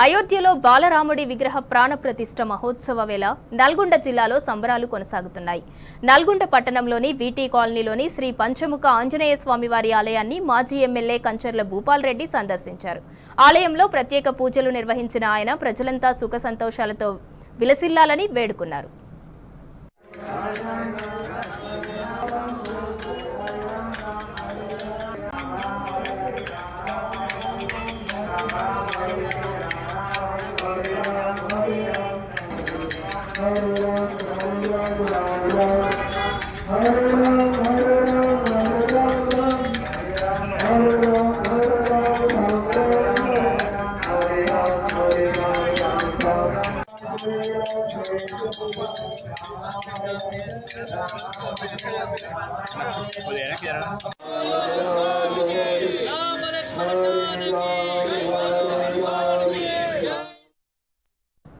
అయోధ్యలో బాలరాముడి విగ్రహ ప్రాణప్రతిష్ఠ మహోత్సవ వేళ నల్గొండ జిల్లాలో సంబరాలు కొనసాగుతున్నాయి. నల్గొండ పట్టణంలోని వీటీ కాలనీలోని శ్రీ పంచముఖ ఆంజనేయ స్వామివారి ఆలయాన్ని మాజీ ఎమ్మెల్యే కంచర్ల భూపాల్ రెడ్డి సందర్శించారు. ఆలయంలో ప్రత్యేక పూజలు నిర్వహించిన ఆయన ప్రజలంతా సుఖ సంతోషాలతో విలసిల్లాలని వేడుకున్నారు. Pues